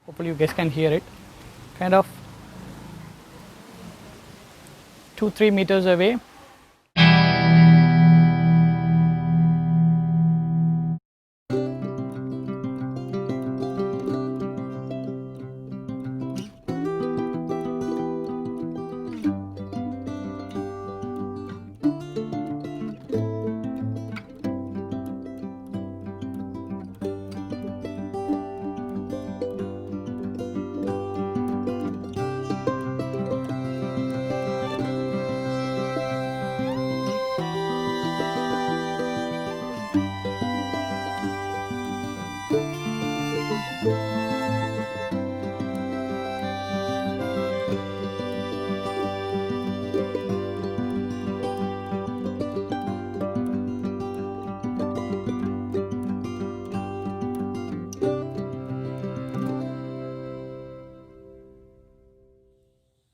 Hopefully you guys can hear it. Kind of 2-3 meters away.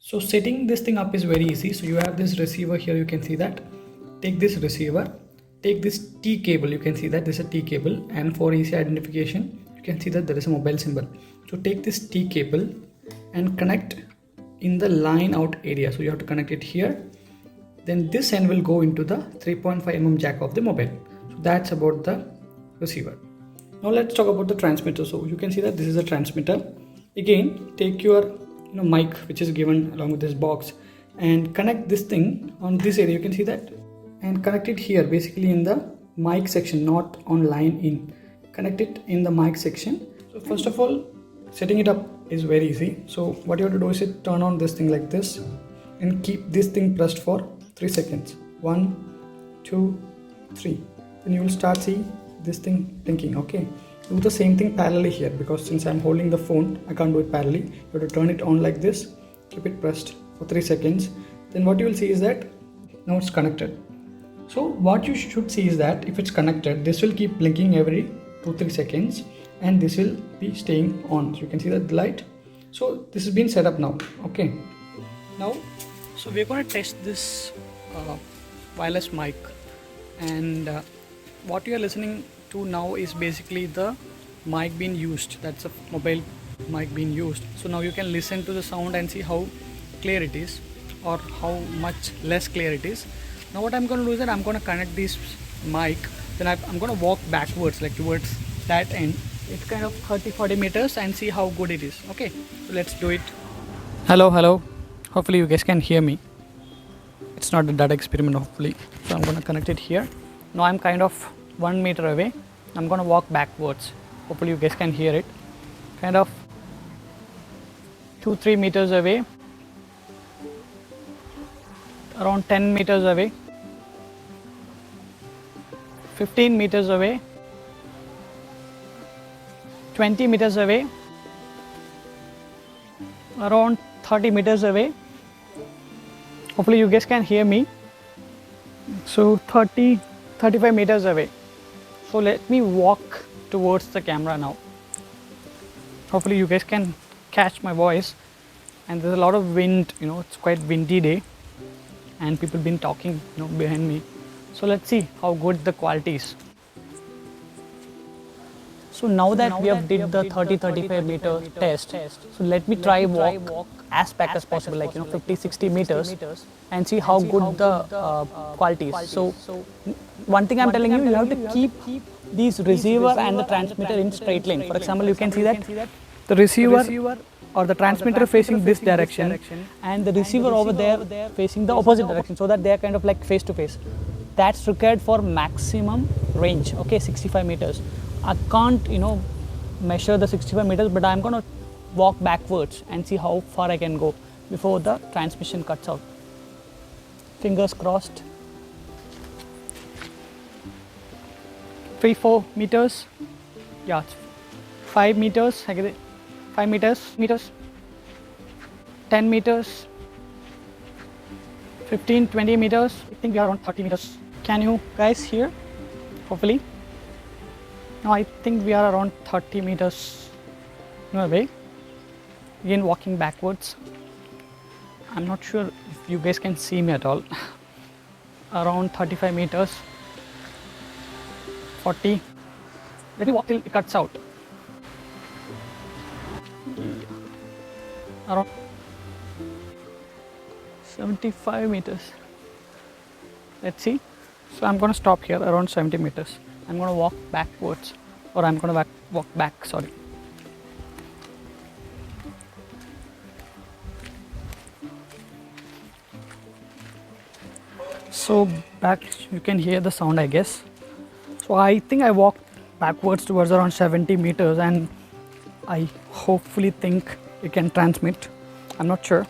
So setting this thing up is very easy. So you have this receiver here, you can see that. Take this receiver, take this T cable, you can see that this is a T cable, and for easy identification you can see that there is a mobile symbol. So take this T cable and connect in the line out area. So you have to connect it here. Then this end will go into the 3.5mm jack of the mobile. So that's about the receiver. Now let's talk about the transmitter. So you can see that this is a transmitter. Again, take your mic which is given along with this box and connect this thing on this area, you can see that, and connect it here basically in the mic section, not on line in. Connect it in the mic section. So first of all, setting it up is very easy. So what you have to do is turn on this thing like this and keep this thing pressed for 3 seconds. 1, 2, 3. Then you will start see this thing blinking. Okay, do the same thing parallelly here, because since I'm holding the phone I can't do it parallelly. You have to turn it on like this, keep it pressed for 3 seconds. Then what you will see is that now it's connected. So what you should see is that if it's connected, this will keep blinking every 2-3 seconds and this will be staying on. So you can see that the light. So this has been set up now. Okay, now so we're going to test this wireless mic, and what you are listening to now is basically the mic being used. That's a mobile mic being used. So now you can listen to the sound and see how clear it is or how much less clear it is. Now what I'm going to do is that I'm going to connect this mic, then I'm going to walk backwards like towards that end. It's kind of 30-40 meters and see how good it is. Okay, so let's do it. Hello, hopefully you guys can hear me. It's not a data experiment hopefully. So I'm going to connect it here. Now I'm kind of 1 meter away. I'm going to walk backwards. Hopefully you guys can hear it. Kind of 2-3 meters away, around 10 meters away, 15 meters away, 20 meters away, around 30 meters away. Hopefully you guys can hear me. So 35 meters away. So let me walk towards the camera now. Hopefully you guys can catch my voice, and there's a lot of wind, it's quite windy day and people been talking behind me. So let's see how good the quality is. So now that we have did the 30-35 meter test, so let me try walk as back as possible, like 50-60 meters, and see how good the quality is. So one thing I'm telling you, you have to keep these receiver and the transmitter in straight line. For example, you can see that the receiver or the transmitter facing this direction and the receiver over there facing the opposite direction, so that they are kind of like face to face. That's required for maximum range. Okay, 65 meters. I can't measure the 65 meters, but I'm gonna walk backwards and see how far I can go before the transmission cuts out. Fingers crossed. 3-4 meters. Yeah, 5 meters. 5 meters. 10 meters. 15-20 meters. I think we are around 30 meters. Can you guys hear? Hopefully. Now I think we are around 30 meters away. Again walking backwards. I'm not sure if you guys can see me at all. Around 35 meters. 40. Let me walk till it cuts out. around 75 meters. Let's see. So I'm going to stop here around 70 meters. I'm going to walk backwards, or I'm going to walk back, sorry. So back, you can hear the sound, I guess. So I think I walked backwards towards around 70 meters, and I hopefully think it can transmit. I'm not sure.